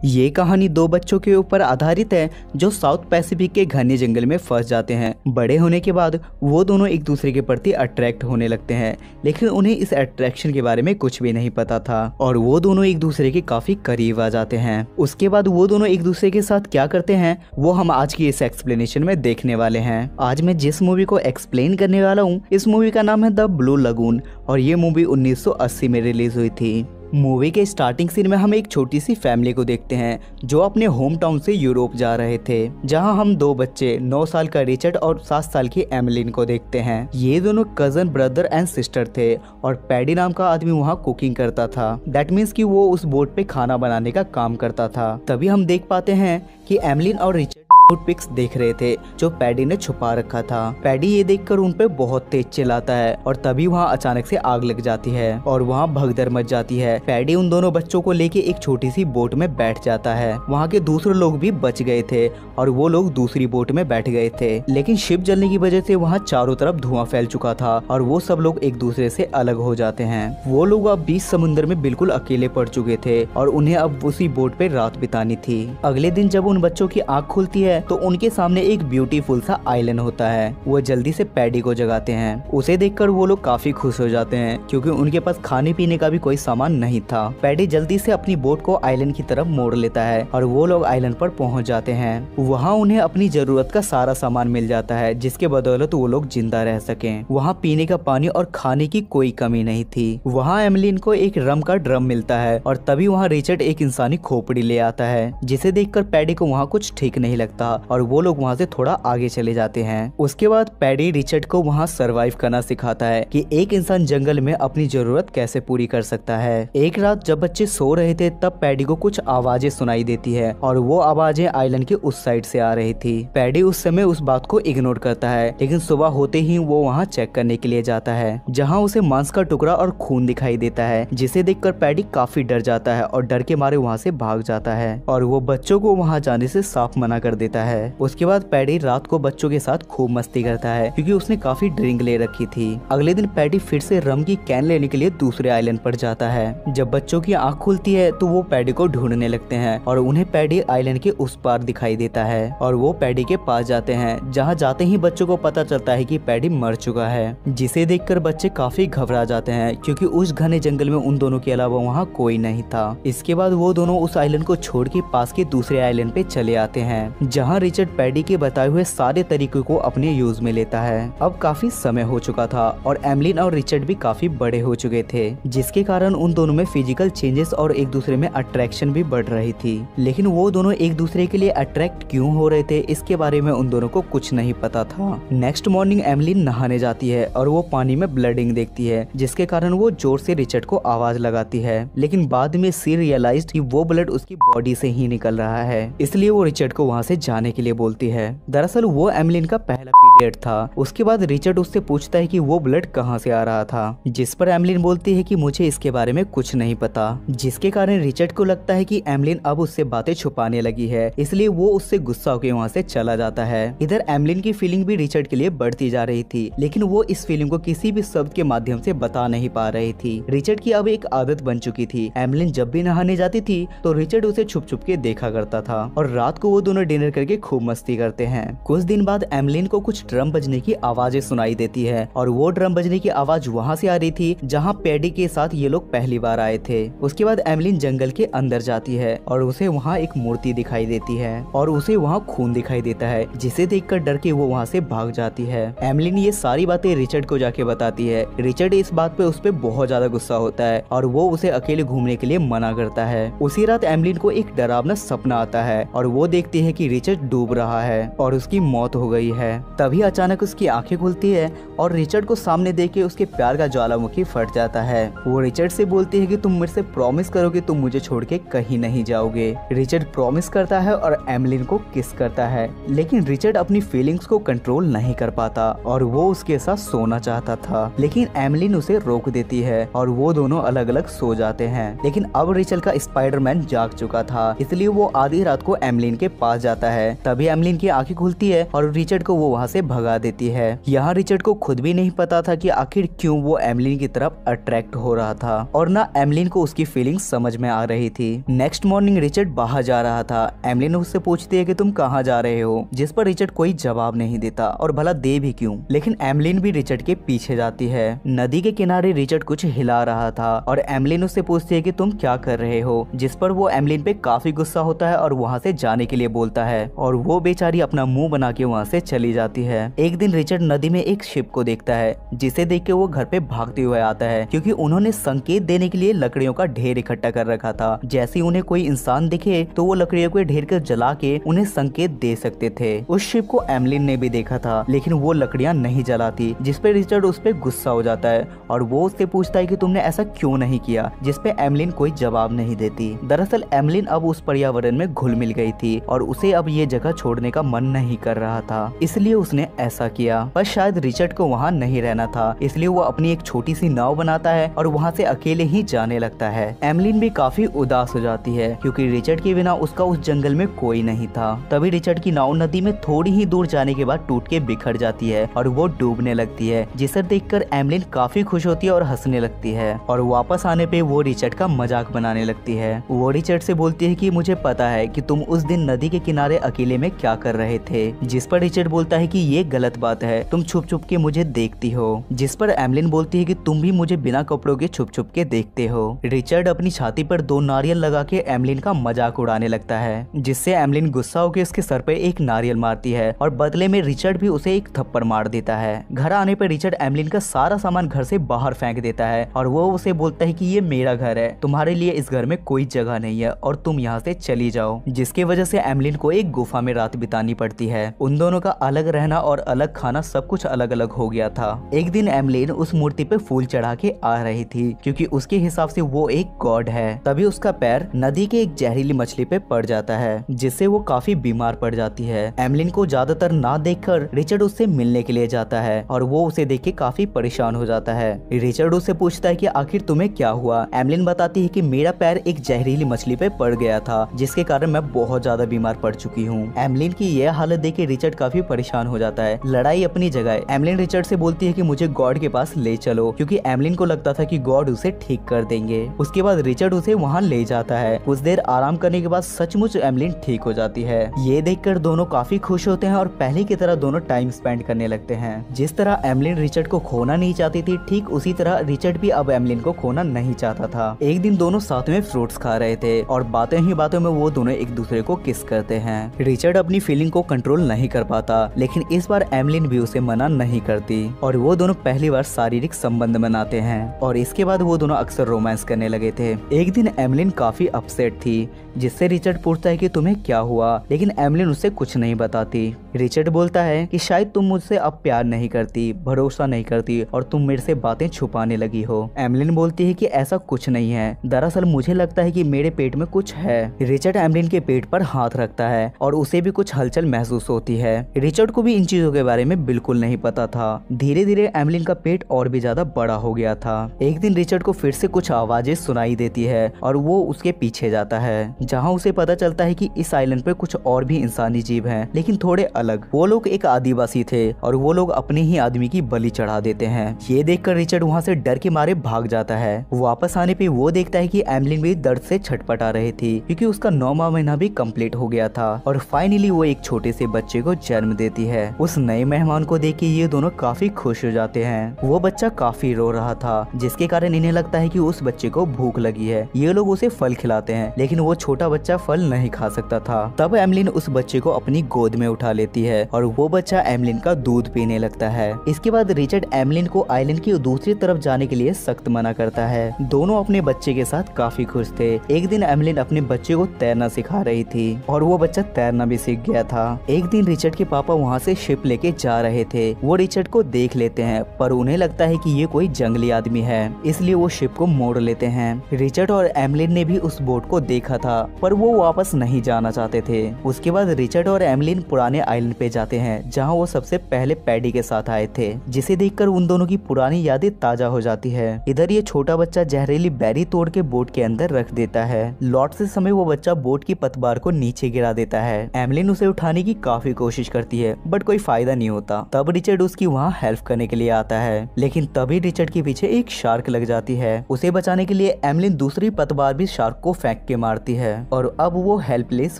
ये कहानी दो बच्चों के ऊपर आधारित है जो साउथ पैसिफिक के घने जंगल में फंस जाते हैं। बड़े होने के बाद वो दोनों एक दूसरे के प्रति अट्रैक्ट होने लगते हैं, लेकिन उन्हें इस अट्रैक्शन के बारे में कुछ भी नहीं पता था और वो दोनों एक दूसरे के काफी करीब आ जाते हैं। उसके बाद वो दोनों एक दूसरे के साथ क्या करते हैं वो हम आज की इस एक्सप्लेनेशन में देखने वाले हैं। आज मैं जिस मूवी को एक्सप्लेन करने वाला हूँ इस मूवी का नाम है द ब्लू लगून और ये मूवी 1980 में रिलीज हुई थी। मूवी के स्टार्टिंग सीन में हम एक छोटी सी फैमिली को देखते हैं जो अपने होम टाउन से यूरोप जा रहे थे, जहां हम दो बच्चे 9 साल का रिचर्ड और 7 साल की एमिलिन को देखते हैं। ये दोनों कजन ब्रदर एंड सिस्टर थे और पैडी नाम का आदमी वहां कुकिंग करता था। दैट मीन्स कि वो उस बोट पे खाना बनाने का काम करता था। तभी हम देख पाते हैं कि एमिलिन और रिचर्ड टूथपिक्स देख रहे थे जो पैडी ने छुपा रखा था। पैडी ये देखकर उन पे बहुत तेज चिल्लाता है और तभी वहाँ अचानक से आग लग जाती है और वहाँ भगदड़ मच जाती है। पैडी उन दोनों बच्चों को लेके एक छोटी सी बोट में बैठ जाता है। वहाँ के दूसरे लोग भी बच गए थे और वो लोग दूसरी बोट में बैठ गए थे, लेकिन शिप जलने की वजह से वहाँ चारों तरफ धुआं फैल चुका था और वो सब लोग एक दूसरे से अलग हो जाते हैं। वो लोग अब बीच समुद्र में बिल्कुल अकेले पड़ चुके थे और उन्हें अब उसी बोट पे रात बितानी थी। अगले दिन जब उन बच्चों की आँख खुलती है तो उनके सामने एक ब्यूटीफुल सा आइलैंड होता है। वो जल्दी से पैडी को जगाते हैं। उसे देखकर वो लोग काफी खुश हो जाते हैं क्योंकि उनके पास खाने पीने का भी कोई सामान नहीं था। पैडी जल्दी से अपनी बोट को आइलैंड की तरफ मोड़ लेता है और वो लोग आइलैंड पर पहुंच जाते हैं। वहाँ उन्हें अपनी जरूरत का सारा सामान मिल जाता है जिसके बदौलत वो लोग जिंदा रह सकें। वहाँ पीने का पानी और खाने की कोई कमी नहीं थी। वहाँ एमिलिन को एक रम का ड्रम मिलता है और तभी वहाँ रिचर्ड एक इंसानी खोपड़ी ले आता है, जिसे देखकर पैडी को वहाँ कुछ ठीक नहीं लगता और वो लोग वहाँ से थोड़ा आगे चले जाते हैं। उसके बाद पैडी रिचर्ड को वहाँ सरवाइव करना सिखाता है कि एक इंसान जंगल में अपनी जरूरत कैसे पूरी कर सकता है। एक रात जब बच्चे सो रहे थे तब पैडी को कुछ आवाजें सुनाई देती है और वो आवाजें आइलैंड के उस साइड से आ रही थी। पैडी उस समय उस बात को इग्नोर करता है, लेकिन सुबह होते ही वो वहाँ चेक करने के लिए जाता है, जहाँ उसे मांस का टुकड़ा और खून दिखाई देता है, जिसे देखकर पैडी काफी डर जाता है और डर के मारे वहाँ से भाग जाता है और वो बच्चों को वहाँ जाने से साफ मना कर देता है। उसके बाद पैडी रात को बच्चों के साथ खूब मस्ती करता है क्योंकि उसने काफी ड्रिंक ले रखी थी। अगले दिन पैडी फिर से रम की कैन लेने के लिए दूसरे आइलैंड पर जाता है। जब बच्चों की आंख खुलती है तो वो पैडी को ढूंढने लगते हैं और उन्हें पैडी आइलैंड के उस पार दिखाई देता है और वो पैडी के पास जाते हैं, जहाँ जाते ही बच्चों को पता चलता है कि पैडी मर चुका है, जिसे देखकर बच्चे काफी घबरा जाते हैं क्योंकि उस घने जंगल में उन दोनों के अलावा वहाँ कोई नहीं था। इसके बाद वो दोनों उस आइलैंड को छोड़ के पास के दूसरे आइलैंड पे चले आते हैं, जहाँ रिचर्ड पैडी के बताए हुए सारे तरीकों को अपने यूज में लेता है। अब काफी समय हो चुका था और एमिलिन और रिचर्ड भी काफी बड़े हो चुके थे, जिसके कारण उन दोनों में फिजिकल चेंजेस और एक दूसरे में अट्रैक्शन भी बढ़ रही थी। लेकिन वो दोनों एक दूसरे के लिए अट्रैक्ट क्यों हो रहे थे इसके बारे में उन दोनों को कुछ नहीं पता था। नेक्स्ट मॉर्निंग एमिलिन नहाने जाती है और वो पानी में ब्लडिंग देखती है, जिसके कारण वो जोर से रिचर्ड को आवाज लगाती है, लेकिन बाद में सी रियलाइज्ड कि वो ब्लड उसकी बॉडी से ही निकल रहा है, इसलिए वो रिचर्ड को वहाँ से जाने के लिए बोलती है। दरअसल वो एमिलिन का पहला पीरियड था। उसके बाद रिचर्ड उससे पूछता है कि वो ब्लड कहाँ से आ रहा था, जिस पर एमिलिन बोलती है कि मुझे इसके बारे में कुछ नहीं पता, जिसके कारण रिचर्ड को लगता है कि एमिलिन अब उससे बातें छुपाने लगी है, इसलिए वो उससे गुस्सा होकर वहाँ से चला जाता है। इधर एमिलिन की फीलिंग भी रिचर्ड के लिए बढ़ती जा रही थी, लेकिन वो इस फीलिंग को किसी भी शब्द के माध्यम से बता नहीं पा रही थी। रिचर्ड की अब एक आदत बन चुकी थी। एमिलिन जब भी नहाने जाती थी तो रिचर्ड उसे छुप छुप के देखा करता था और रात को वो दोनों डिनर करके खूब मस्ती करते हैं। कुछ दिन बाद एमिलिन को कुछ ड्रम बजने की आवाजें सुनाई देती है और वो ड्रम बजने की आवाज वहाँ से आ रही थी जहाँ पैडी के साथ ये लोग पहली बार आए थे। उसके बाद एमिलिन जंगल के अंदर जाती है और उसे वहाँ एक मूर्ति दिखाई देती है और उसे वहाँ खून दिखाई देता है, जिसे देखकर डर के वो वहाँ से भाग जाती है। एमिलिन ये सारी बातें रिचर्ड को जाके बताती है। रिचर्ड इस बात पे उस पे बहुत ज्यादा गुस्सा होता है और वो उसे अकेले घूमने के लिए मना करता है। उसी रात एमिलिन को एक डरावना सपना आता है और वो देखती है कि रिचर्ड डूब रहा है और उसकी मौत हो गई है। तभी अचानक उसकी आंखें खुलती है और रिचर्ड को सामने देख के उसके प्यार का ज्वालामुखी फट जाता है। वो रिचर्ड से बोलती है कि तुम मेरे से प्रॉमिस करो कि तुम मुझे छोड़ के कहीं नहीं जाओगे। रिचर्ड प्रॉमिस करता है और एमिलिन को किस करता है, लेकिन रिचर्ड अपनी फीलिंग्स को कंट्रोल नहीं कर पाता और वो उसके साथ सोना चाहता था, लेकिन एमिलिन उसे रोक देती है और वो दोनों अलग अलग सो जाते हैं। लेकिन अब रिचर्ड का स्पाइडरमैन जाग चुका था, इसलिए वो आधी रात को एमिलिन के पास जाता है। तभी एमलिन की आंखें खुलती है और रिचर्ड को वो वहाँ से भगा देती है। यहाँ रिचर्ड को खुद भी नहीं पता था कि आखिर क्यों वो एमलिन की तरफ अट्रैक्ट हो रहा था और ना एमलिन को उसकी फीलिंग्स समझ में आ रही थी। नेक्स्ट मॉर्निंग रिचर्ड बाहर जा रहा था। एमलिन उससे पूछती है कि तुम कहाँ जा रहे हो, जिस पर रिचर्ड कोई जवाब नहीं देता और भला दे भी क्यों। लेकिन एमलिन भी रिचर्ड के पीछे जाती है। नदी के किनारे रिचर्ड कुछ हिला रहा था और एमलिन उससे पूछती है कि तुम क्या कर रहे हो, जिस पर वो एमलिन पे काफी गुस्सा होता है और वहाँ से जाने के लिए बोलता है और वो बेचारी अपना मुंह बना के वहाँ से चली जाती है। एक दिन रिचर्ड नदी में एक शिप को देखता है, जिसे देख के वो घर पे भागते हुए आता है क्योंकि उन्होंने संकेत देने के लिए लकड़ियों का ढेर इकट्ठा कर रखा था। जैसे उन्हें कोई इंसान दिखे तो वो लकड़ियों के ढेर को जला के उन्हें संकेत दे सकते थे। उस शिप को एमलिन ने भी देखा था, लेकिन वो लकड़ियां नहीं जलाती, जिस पे रिचर्ड उस पे गुस्सा हो जाता है और वो उससे पूछता है कि तुमने ऐसा क्यों नहीं किया, जिस पे एमलिन कोई जवाब नहीं देती। दरअसल एमलिन अब उस पर्यावरण में घुल मिल गई थी और उसे अब ये जगह छोड़ने का मन नहीं कर रहा था, इसलिए उसने ऐसा किया। पर शायद रिचर्ड को वहाँ नहीं रहना था, इसलिए वो अपनी एक छोटी सी नाव बनाता है और वहाँ से अकेले ही जाने लगता है। एमलिन भी काफी उदास हो जाती है क्योंकि रिचर्ड के बिना उसका उस जंगल में कोई नहीं था। तभी रिचर्ड की नाव नदी में थोड़ी ही दूर जाने के बाद टूट के बिखर जाती है और वो डूबने लगती है, जिसे देखकर एमलिन काफी खुश होती है और हंसने लगती है और वापस आने पे वो रिचर्ड का मजाक बनाने लगती है। वो रिचर्ड से बोलती है कि मुझे पता है कि तुम उस दिन नदी के किनारे अकेले में क्या कर रहे थे, जिस पर रिचर्ड बोलता है कि ये गलत बात है, तुम छुप छुप के मुझे देखती हो। जिस पर एमलिन बोलती है कि तुम भी मुझे बिना कपड़ों के छुप छुप के देखते हो। रिचर्ड अपनी छाती पर 2 नारियल लगा के एमलिन का मजाक उड़ाने लगता है, जिससे एमलिन गुस्सा होकर उसके सर पे एक नारियल मारती है और बदले में रिचर्ड भी उसे एक थप्पड़ मार देता है। घर आने पर रिचर्ड एमलिन का सारा सामान घर से बाहर फेंक देता है और वो उसे बोलता है कि ये मेरा घर है, तुम्हारे लिए इस घर में कोई जगह नहीं है और तुम यहाँ से चली जाओ। जिसकी वजह से एमलिन को एक गुफा में रात बितानी पड़ती है। उन दोनों का अलग रहना और अलग खाना सब कुछ अलग अलग हो गया था। एक दिन एमलिन उस मूर्ति पे फूल चढ़ा के आ रही थी क्योंकि उसके हिसाब से वो एक गॉड है। तभी उसका पैर नदी के एक जहरीली मछली पे पड़ जाता है, जिससे वो काफी बीमार पड़ जाती है। एमलिन को ज्यादातर ना देखकर रिचर्ड उससे मिलने के लिए जाता है और वो उसे देख के काफी परेशान हो जाता है। रिचर्ड उससे पूछता है कि आखिर तुम्हें क्या हुआ। एमलिन बताती है कि मेरा पैर एक जहरीली मछली पे पड़ गया था, जिसके कारण मैं बहुत ज्यादा बीमार पड़ चुकी हूँ। एमलिन की यह हालत देख के रिचर्ड काफी परेशान हो जाता है। लड़ाई अपनी जगह, एमलिन रिचर्ड से बोलती है कि मुझे गॉड के पास ले चलो, क्योंकि एमलिन को लगता था कि गॉड उसे ठीक कर देंगे। उसके बाद रिचर्ड उसे वहाँ ले जाता है। कुछ देर आराम करने के बाद सचमुच एमलिन ठीक हो जाती है। ये देखकर दोनों काफी खुश होते हैं और पहले की तरह दोनों टाइम स्पेंड करने लगते हैं। जिस तरह एमलिन रिचर्ड को खोना नहीं चाहती थी, ठीक उसी तरह रिचर्ड भी अब एमलिन को खोना नहीं चाहता था। एक दिन दोनों साथ में फ्रूट्स खा रहे थे और बातें ही बातों में वो दोनों एक दूसरे को किस करते हैं। रिचर्ड अपनी फीलिंग को कंट्रोल नहीं कर पाता, लेकिन इस बार एमलिन भी उसे मना नहीं करती और वो दोनों पहली बार शारीरिक संबंध बनाते हैं और इसके बाद वो दोनों अक्सर रोमांस करने लगे थे। एक दिन एमलिन काफी अपसेट थी, जिससे रिचर्ड पूछता है कि तुम्हें क्या हुआ, लेकिन एमलिन उससे कुछ नहीं बताती। रिचर्ड बोलता है कि शायद तुम मुझसे अब प्यार नहीं करती, भरोसा नहीं करती और तुम मेरे से बातें छुपाने लगी हो। एमलिन बोलती है कि ऐसा कुछ नहीं है, दरअसल मुझे लगता है कि मेरे पेट में कुछ है। रिचर्ड एमलिन के पेट पर हाथ रखता है और उसे भी कुछ हलचल महसूस होती है। रिचर्ड को भी इन चीजों के बारे में बिल्कुल नहीं पता था। धीरे धीरे एमलिन का पेट और भी ज्यादा बड़ा हो गया था। एक दिन रिचर्ड को फिर से कुछ आवाजें सुनाई देती है और वो उसके पीछे जाता है, जहाँ उसे पता चलता है कि इस आइलैंड पे कुछ और भी इंसानी जीव हैं, लेकिन थोड़े अलग। वो लोग एक आदिवासी थे और वो लोग अपने ही आदमी की बलि चढ़ा देते हैं। ये देखकर रिचर्ड वहाँ से डर के मारे भाग जाता है। वापस आने पे वो देखता है कि एमलिन भी दर्द से छटपटा रही थी, क्योंकि उसका 9वां महीना भी कंप्लीट हो गया था और फाइनली वो एक छोटे से बच्चे को जन्म देती है। उस नए मेहमान को देख के ये दोनों काफी खुश हो जाते हैं। वो बच्चा काफी रो रहा था, जिसके कारण इन्हें लगता है कि उस बच्चे को भूख लगी है। ये लोग उसे फल खिलाते हैं, लेकिन वो छोटा बच्चा फल नहीं खा सकता था। तब एमलिन उस बच्चे को अपनी गोद में उठा लेती है और वो बच्चा एमलिन का दूध पीने लगता है। इसके बाद रिचर्ड एमलिन को आइलैंड की दूसरी तरफ जाने के लिए सख्त मना करता है। दोनों अपने बच्चे के साथ काफी खुश थे। एक दिन एमलिन अपने बच्चे को तैरना सिखा रही थी और वो बच्चा तैरना भी सीख गया था। एक दिन रिचर्ड के पापा वहाँ से शिप लेके जा रहे थे। वो रिचर्ड को देख लेते हैं, पर उन्हें लगता है कि ये कोई जंगली आदमी है, इसलिए वो शिप को मोड़ लेते हैं। रिचर्ड और एमलिन ने भी उस बोट को देखा था, पर वो वापस नहीं जाना चाहते थे। उसके बाद रिचर्ड और एमलिन पुराने आइलैंड पे जाते हैं, जहाँ वो सबसे पहले पैडी के साथ आए थे, जिसे देखकर उन दोनों की पुरानी यादें ताजा हो जाती है। इधर ये छोटा बच्चा जहरीली बेरी तोड़ के बोट के अंदर रख देता है। लौटते समय वो बच्चा बोट की पतवार को नीचे गिरा देता है। एमलिन उसे उठाने की काफी कोशिश करती है बट कोई फायदा नहीं होता। तब रिचर्ड उसकी वहाँ हेल्प करने के लिए आता है, लेकिन तभी रिचर्ड के पीछे एक शार्क लग जाती है। उसे बचाने के लिए एमलिन दूसरी पतवार भी शार्क को फेंक के मारती है और अब वो हेल्पलेस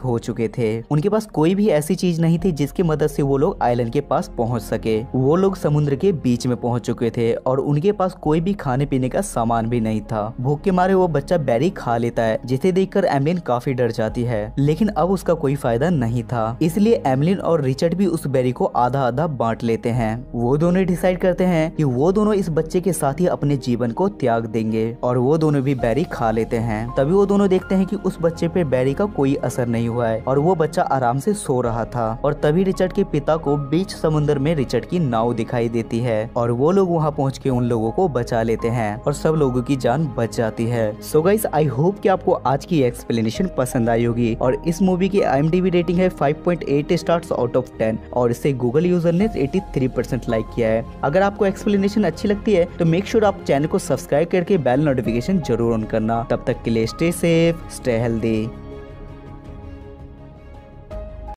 हो चुके थे। उनके पास कोई भी ऐसी चीज नहीं थी जिसकी मदद से वो लोग आइलैंड के पास पहुंच सके। वो लोग समुद्र के बीच में पहुंच चुके थे और उनके पास कोई भी खाने पीने का सामान भी नहीं था। भूख के मारे वो बच्चा बेरी खा लेता है, जिसे देखकर एमलिन काफी डर जाती है, लेकिन अब उसका कोई फायदा नहीं था। इसलिए एमलिन और रिचर्ड भी उस बेरी को आधा आधा बांट लेते हैं। वो दोनों डिसाइड करते हैं कि वो दोनों इस बच्चे के साथ ही अपने जीवन को त्याग देंगे और वो दोनों भी बेरी खा लेते हैं। तभी वो दोनों देखते हैं कि उस बच्चे पे बेरी का कोई असर नहीं हुआ है और वो बच्चा आराम से सो रहा था। और तभी रिचर्ड के पिता को बीच समुद्र में रिचर्ड की नाव दिखाई देती है और वो लोग वहाँ पहुँच के उन लोगों को बचा लेते हैं और सब लोगों की जान बच जाती है। सो गाइस, आई होप कि आपको आज की एक्सप्लेनेशन पसंद आई होगी। और इस मूवी की IMDb रेटिंग है 5.8 स्टार्स आउट ऑफ 10 और इसे गूगल यूजर ने 83% लाइक किया है। अगर आपको एक्सप्लेनेशन अच्छी लगती है तो मेक श्योर आप चैनल को सब्सक्राइब करके बेल नोटिफिकेशन जरूर ऑन करना। तब तक के लिए स्टे सेफ, स्टे हेल्दी।